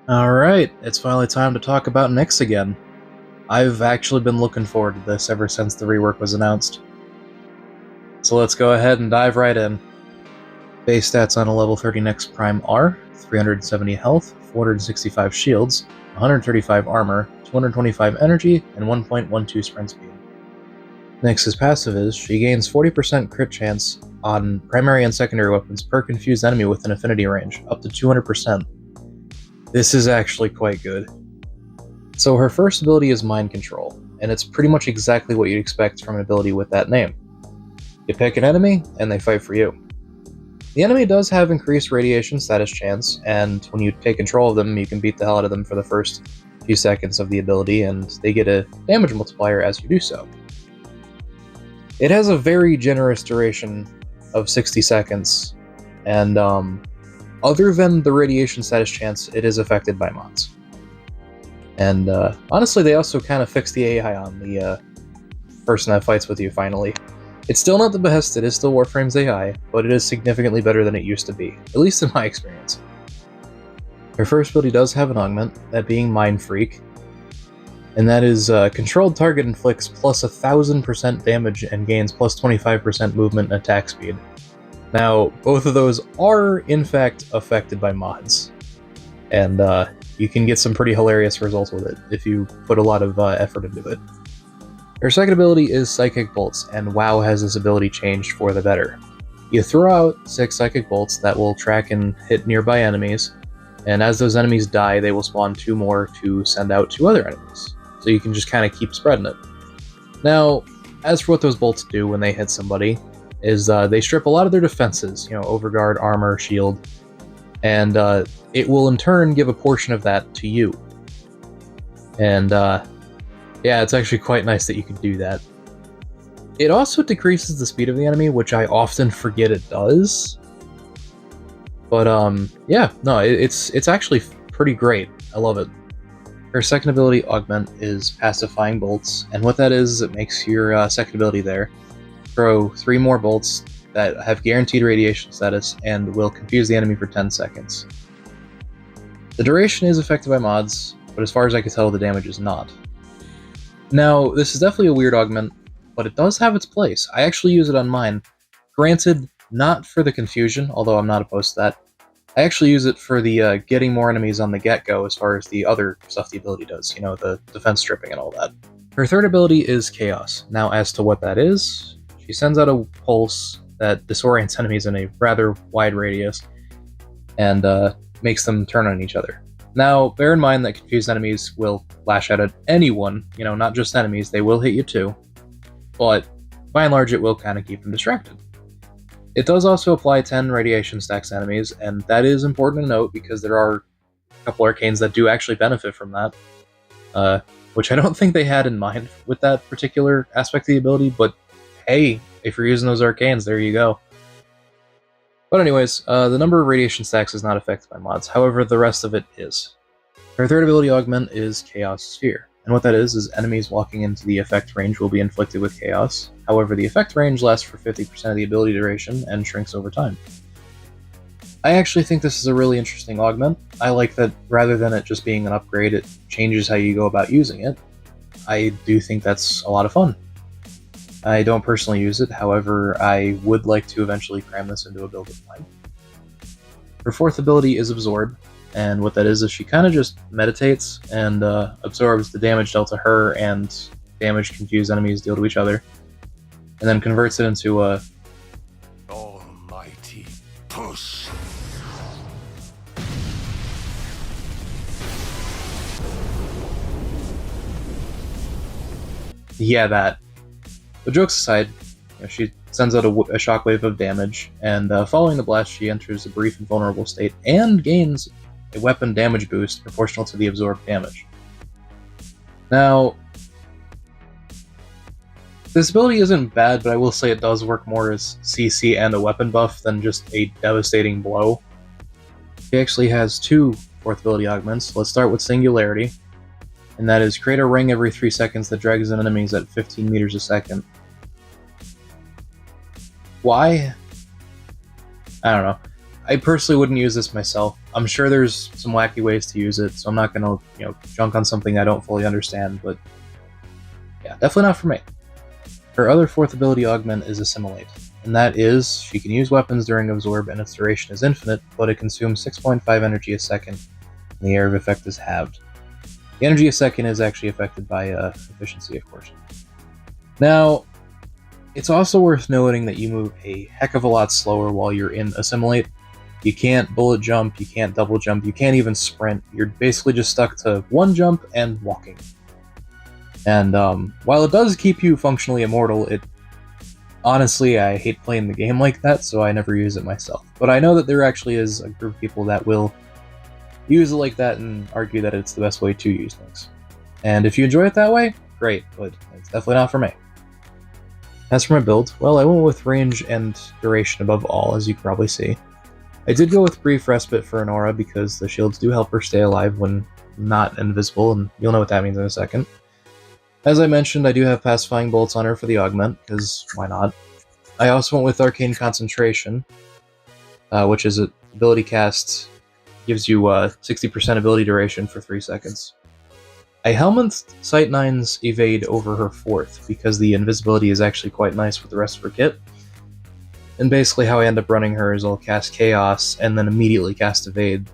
Alright, it's finally time to talk about Nyx again. I've actually been looking forward to this ever since the rework was announced. So let's go ahead and dive right in. Base stats on a level 30 Nyx Prime are 370 health, 465 shields, 135 armor, 225 energy, and 1.12 sprint speed. Nyx's passive is she gains 40% crit chance on primary and secondary weapons per confused enemy within affinity range, up to 200%. This is actually quite good. So her first ability is Mind Control, and it's pretty much exactly what you'd expect from an ability with that name. You pick an enemy, and they fight for you. The enemy does have increased radiation status chance, and when you take control of them, you can beat the hell out of them for the first few seconds of the ability, and they get a damage multiplier as you do so. It has a very generous duration of 60 seconds, and other than the radiation status chance, it is affected by mods. And honestly, they also kind of fixed the AI on the person that fights with you, finally. It's still not the best, it is still Warframes AI, but it is significantly better than it used to be, at least in my experience. Her first ability does have an augment, that being Mind Freak, and that is controlled target inflicts plus 1000% damage and gains plus 25% movement and attack speed. Now, both of those are, in fact, affected by mods, and you can get some pretty hilarious results with it if you put a lot of effort into it. Her second ability is Psychic Bolts, and WoW has this ability changed for the better. You throw out 6 Psychic Bolts that will track and hit nearby enemies, and as those enemies die, they will spawn 2 more to send out to other enemies. So you can just kind of keep spreading it. Now, as for what those bolts do when they hit somebody, is they strip a lot of their defenses, overguard, armor, shield, and it will in turn give a portion of that to you. And yeah, it's actually quite nice that you can do that. It also decreases the speed of the enemy, which I often forget it does. But yeah, no, it's actually pretty great. I love it. Her second ability, Augment, is Pacifying Bolts, and what that is it makes your second ability there throw 3 more bolts that have guaranteed radiation status and will confuse the enemy for 10 seconds. The duration is affected by mods, but as far as I can tell, the damage is not. Now, this is definitely a weird augment, but it does have its place. I actually use it on mine. Granted, not for the confusion, although I'm not opposed to that. I actually use it for the getting more enemies on the get-go as far as the other stuff the ability does, the defense stripping and all that. Her third ability is Chaos. Now, as to what that is, she sends out a pulse that disorients enemies in a rather wide radius, and makes them turn on each other. Now, bear in mind that confused enemies will lash out at anyone, not just enemies, they will hit you too, but by and large it will kind of keep them distracted. It does also apply 10 radiation stacks to enemies, and that is important to note because there are a couple arcanes that do actually benefit from that, which I don't think they had in mind with that particular aspect of the ability, but hey, if you're using those arcanes, there you go. But anyways, the number of radiation stacks is not affected by mods, however the rest of it is. Her third ability augment is Chaos Sphere, and what that is enemies walking into the effect range will be inflicted with chaos, however the effect range lasts for 50% of the ability duration and shrinks over time. I actually think this is a really interesting augment. I like that rather than it just being an upgrade, it changes how you go about using it. I do think that's a lot of fun. I don't personally use it, however, I would like to eventually cram this into a build of mine. Her fourth ability is Absorb, and what that is she kind of just meditates and absorbs the damage dealt to her and damage confused enemies deal to each other, and then converts it into a almighty push. Yeah, that. But jokes aside, she sends out a shockwave of damage, and following the blast she enters a brief invulnerable state and gains a weapon damage boost proportional to the absorbed damage. Now, this ability isn't bad, but I will say it does work more as CC and a weapon buff than just a devastating blow. She actually has 2 fourth ability augments. Let's start with Singularity, and that is create a ring every 3 seconds that drags in enemies at 15 meters a second. Why? I don't know. I personally wouldn't use this myself. I'm sure there's some wacky ways to use it, so I'm not gonna, junk on something I don't fully understand, but yeah, definitely not for me. Her other fourth ability augment is Assimilate, and that is, she can use weapons during Absorb and its duration is infinite, but it consumes 6.5 energy a second, and the area of effect is halved. The energy a second is actually affected by efficiency, of course. Now, it's also worth noting that you move a heck of a lot slower while you're in Assimilate. You can't bullet jump, you can't double jump, you can't even sprint. You're basically just stuck to one jump and walking. And while it does keep you functionally immortal, honestly, I hate playing the game like that, so I never use it myself. But I know that there actually is a group of people that will use it like that and argue that it's the best way to use Nyx. And if you enjoy it that way, great, but it's definitely not for me. As for my build, well, I went with range and duration above all, as you can probably see. I did go with brief respite for an aura because the shields do help her stay alive when not invisible, and you'll know what that means in a second. As I mentioned, I do have pacifying bolts on her for the augment, because why not? I also went with arcane concentration, which is an ability cast, gives you 60% ability duration for 3 seconds. I helmethed Sight 9's evade over her fourth, because the invisibility is actually quite nice with the rest of her kit. And basically how I end up running her is I'll cast Chaos and then immediately cast Evade,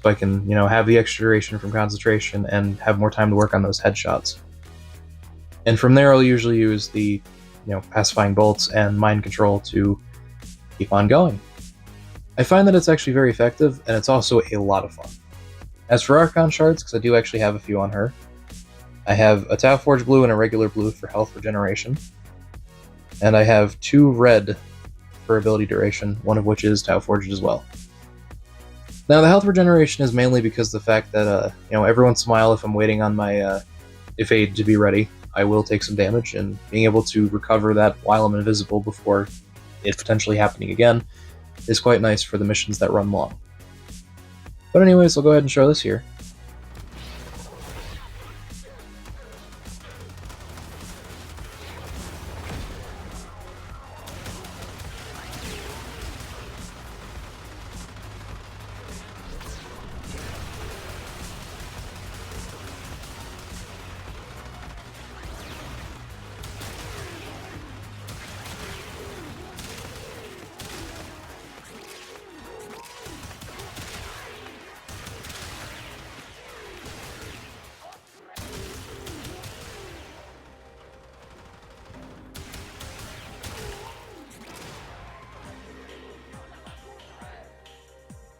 so I can, have the extra duration from concentration and have more time to work on those headshots. And from there I'll usually use the, pacifying bolts and mind control to keep on going. I find that it's actually very effective, and it's also a lot of fun. As for Archon shards, because I do actually have a few on her, I have a Tau Forge blue and a regular blue for health regeneration, and I have 2 red for ability duration, one of which is Tau Forged as well. Now, the health regeneration is mainly because the fact that, every once in a while, if I'm waiting on my evade to be ready, I will take some damage, and being able to recover that while I'm invisible before it potentially happening again is quite nice for the missions that run long. But anyways, I'll go ahead and show this here.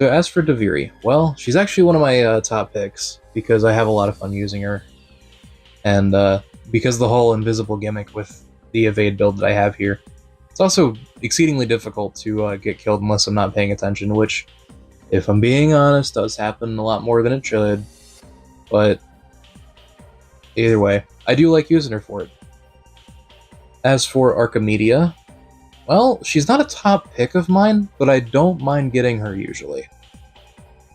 So as for Daviri, well, she's actually one of my top picks, because I have a lot of fun using her, and because of the whole invisible gimmick with the evade build that I have here. It's also exceedingly difficult to get killed unless I'm not paying attention, which, if I'm being honest, does happen a lot more than it should, but either way, I do like using her for it. As for Archimedia, well, she's not a top pick of mine, but I don't mind getting her usually.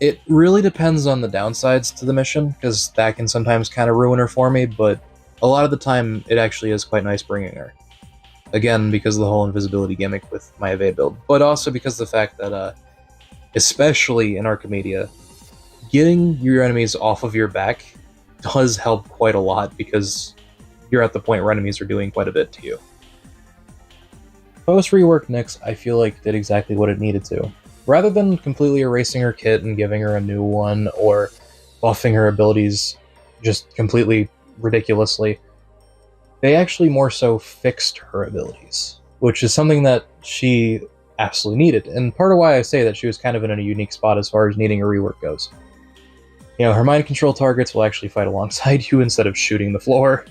It really depends on the downsides to the mission, because that can sometimes kind of ruin her for me, but a lot of the time it actually is quite nice bringing her. Again, because of the whole invisibility gimmick with my evade build, but also because of the fact that, especially in Archimedia, getting your enemies off of your back does help quite a lot, because you're at the point where enemies are doing quite a bit to you. Post-rework Nyx, I feel like, did exactly what it needed to. Rather than completely erasing her kit and giving her a new one, or buffing her abilities just completely ridiculously, they actually more so fixed her abilities, which is something that she absolutely needed, and part of why I say that she was kind of in a unique spot as far as needing a rework goes. Her mind control targets will actually fight alongside you instead of shooting the floor.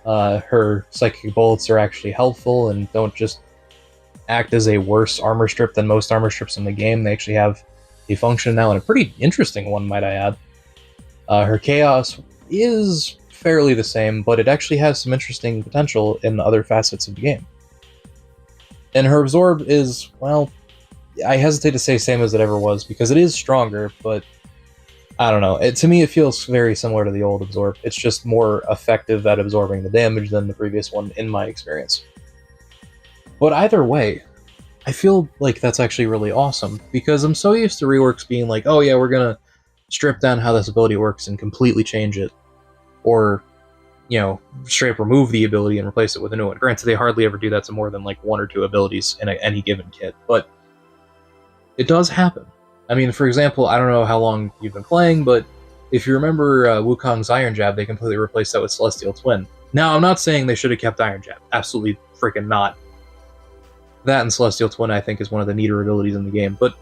Her psychic bullets are actually helpful and don't just act as a worse armor strip than most armor strips in the game. They actually have a function now, and a pretty interesting one, might I add. Her chaos is fairly the same, but it actually has some interesting potential in other facets of the game. And her absorb is, well, I hesitate to say same as it ever was, because it is stronger, but I don't know. To me, it feels very similar to the old absorb. It's just more effective at absorbing the damage than the previous one, in my experience. But either way, I feel like that's actually really awesome, because I'm so used to reworks being like, oh yeah, we're gonna strip down how this ability works and completely change it, or, you know, straight up remove the ability and replace it with a new one. Granted, they hardly ever do that to more than like one or two abilities in any given kit, but it does happen. I mean, for example, I don't know how long you've been playing, but if you remember Wukong's Iron Jab, they completely replaced that with Celestial Twin. Now, I'm not saying they should have kept Iron Jab. Absolutely freaking not. That and Celestial Twin, I think, is one of the neater abilities in the game. But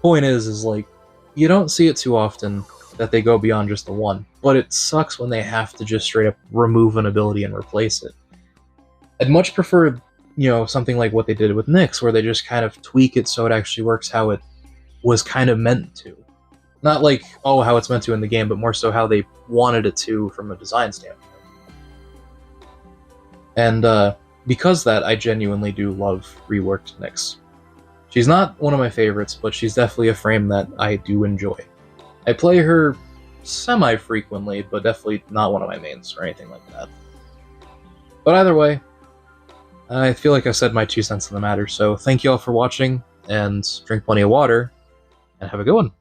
point is like, you don't see it too often that they go beyond just the one. But it sucks when they have to just straight up remove an ability and replace it. I'd much prefer, something like what they did with Nyx, where they just kind of tweak it so it actually works how it was kind of meant to. Not like, oh, how it's meant to in the game, but more so how they wanted it to from a design standpoint. And because that, I genuinely do love reworked Nyx. She's not one of my favorites, but she's definitely a frame that I do enjoy. I play her semi-frequently, but definitely not one of my mains or anything like that. But either way, I feel like I said my 2 cents on the matter, so thank you all for watching, and drink plenty of water, and have a good one.